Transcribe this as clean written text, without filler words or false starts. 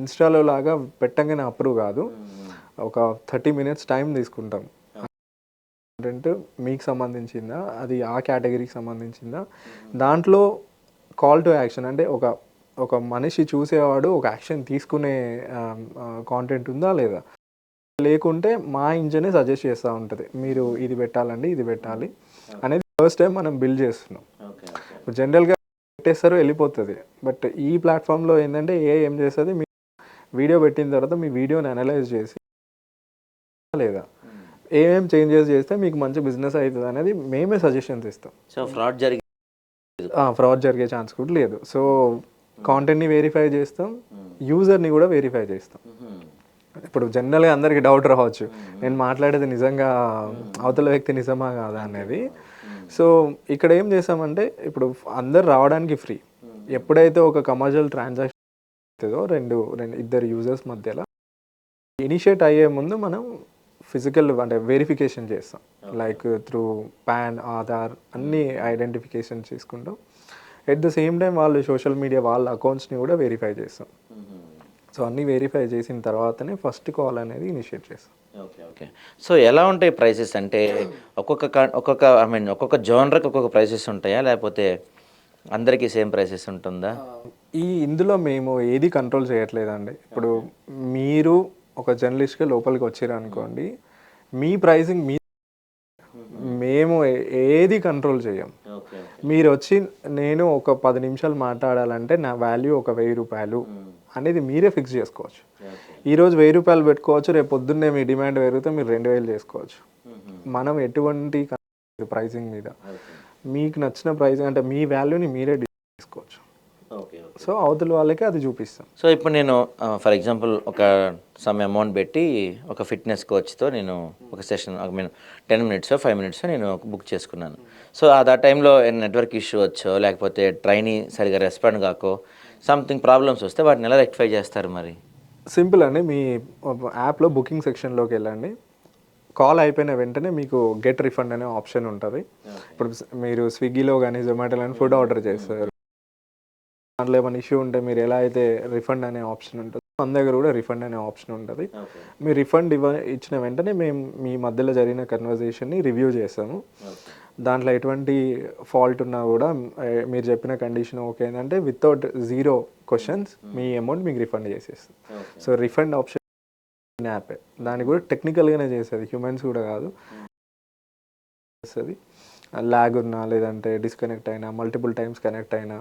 ఇన్‌స్టాలో లాగా పెట్టంగానే అప్రూవ్ కాదు. ఒక 30 మినిట్స్ టైం తీసుకుంటాం. కంటెంట్ మీకు సంబంధించిందా? అది ఆ కేటగిరీకి సంబంధించిందా? దాంట్లో కాల్ టు యాక్షన్ అంటే ఒక మనిషి చూసేవాడు ఒక యాక్షన్ తీసుకునే కాంటెంట్ ఉందా లేదా? లేకుంటే మా ఇంజనే సజెస్ట్ చేస్తా ఉంటది. మీరు ఇది పెట్టాలండి, ఇది పెట్టాలి అనేది ఫస్ట్ టైం మనం బిల్డ్ చేస్తున్నాం. జనరల్‌గా పెట్టేస్తారు వెళ్ళిపోతది. బట్ ఈ ప్లాట్‌ఫామ్‌లో ఏందంటే ఏం చేస్తది, మీ వీడియో పెట్టిన తర్వాత మీ వీడియోని అనలైజ్ చేసి లేదా ఏమేం చేంజెస్ చేస్తే మీకు మంచి బిజినెస్ అయితదనేది మేమే సజెషన్స్ ఇస్తాం. సో ఫ్రాడ్ జరిగే ఫ్రాడ్ జరిగే ఛాన్స్ కూడా లేదు. సో కాంటెంట్‌ని వెరిఫై చేస్తాం. యూజర్‌ని కూడా వెరిఫై చేస్తాం. ఇప్పుడు జనరల్‌గా అందరికి డౌట్ రావచ్చు. నేను మాట్లాడేది నిజంగా అవతల వ్యక్తి నిజమా కాదా అనేది. సో ఇక్కడ ఏం చేసామంటే ఇప్పుడు అందరు రావడానికి ఫ్రీ. ఎప్పుడైతే ఒక కమర్షియల్ ట్రాన్సాక్షన్ అవుతుందో ఇద్దరు యూజర్స్ మధ్యలో ఇనిషియేట్ అయ్యే ముందు మనం ఫిజికల్ అంటే వెరిఫికేషన్ చేస్తాం. లైక్ త్రూ పాన్, ఆధార్ అన్నీ ఐడెంటిఫికేషన్ చేసుకుంటాం. ఎట్ ద సేమ్ టైం వాళ్ళు సోషల్ మీడియా వాళ్ళ అకౌంట్స్ని కూడా వెరిఫై చేస్తాం. సో అన్నీ వెరిఫై చేసిన తర్వాతనే ఫస్ట్ కాల్ అనేది ఇనిషియేట్ చేస్తాం. ఓకే. సో ఎలా ఉంటాయి ప్రైసెస్ అంటే ఒక్కొక్క జోనర్‌కి ఒక్కొక్క ప్రైసెస్ ఉంటాయా? లేకపోతే అందరికీ సేమ్ ప్రైసెస్ ఉంటుందా? ఇందులో మేము ఏది కంట్రోల్ చేయట్లేదండి. ఇప్పుడు మీరు ఒక జర్నలిస్ట్‌గా లోపలికి వచ్చారనుకోండి, మీ ప్రైసింగ్ మేము ఏది కంట్రోల్ చేయం. మీరు వచ్చి నేను ఒక 10 నిమిషాలు మాట్లాడాలంటే నా వాల్యూ ఒక ₹1000 అనేది మీరే ఫిక్స్ చేసుకోవచ్చు. ఈరోజు ₹1000 పెట్టుకోవచ్చు, రేపు పొద్దున్నే మీ డిమాండ్ పెరిగితే మీరు 2000 చేసుకోవచ్చు. మనం ఎటువంటి ప్రైసింగ్ మీద మీకు నచ్చిన ప్రైసింగ్ అంటే మీ వాల్యూని మీరే డిసైడ్ చేసుకోవచ్చు. సో అవతల వాళ్ళకి అది చూపిస్తాం. సో ఇప్పుడు నేను ఫర్ ఎగ్జాంపుల్ ఒక సమ్ అమౌంట్ పెట్టి ఒక ఫిట్నెస్ కోచ్తో నేను ఒక సెషన్ 10 మినిట్సో 5 మినిట్సో నేను బుక్ చేసుకున్నాను. సో ఆ టైంలో నెట్వర్క్ ఇష్యూ వచ్చో లేకపోతే ట్రైనీ సరిగా రెస్పాండ్ కాకో సంథింగ్ ప్రాబ్లమ్స్ వస్తే వాటిని ఎలా రెక్టిఫై చేస్తారు మరి? సింపుల్ అండి. మీ యాప్‌లో బుకింగ్ సెక్షన్‌లోకి వెళ్ళండి. కాల్ అయిపోయిన వెంటనే మీకు గెట్ రిఫండ్ అనే ఆప్షన్ ఉంటుంది. ఇప్పుడు మీరు స్విగ్గీలో కానీ జొమాటోలో కానీ ఫుడ్ ఆర్డర్ చేస్తారు. దాంట్లో ఏమైనా ఇష్యూ ఉంటే మీరు ఎలా అయితే రిఫండ్ అనే ఆప్షన్ ఉంటుంది, మన దగ్గర కూడా రిఫండ్ అనే ఆప్షన్ ఉంటుంది. మీరు రిఫండ్ ఇచ్చిన వెంటనే మేము మీ మధ్యలో జరిగిన కన్వర్జేషన్ని రివ్యూ చేస్తాము. దాంట్లో ఎటువంటి ఫాల్ట్ ఉన్నా కూడా మీరు చెప్పిన కండిషన్ ఓకే ఏంటంటే వితౌట్ 0 క్వశ్చన్స్ మీ అమౌంట్ మీకు రిఫండ్ చేసేస్తుంది. సో రిఫండ్ ఆప్షన్ యాపే దాన్ని కూడా టెక్నికల్గానే చేస్తుంది, హ్యూమన్స్ కూడా కాదు. చేస్తుంది ల్యాగ్ ఉన్నా లేదంటే డిస్కనెక్ట్ అయినా మల్టిపుల్ టైమ్స్ కనెక్ట్ అయినా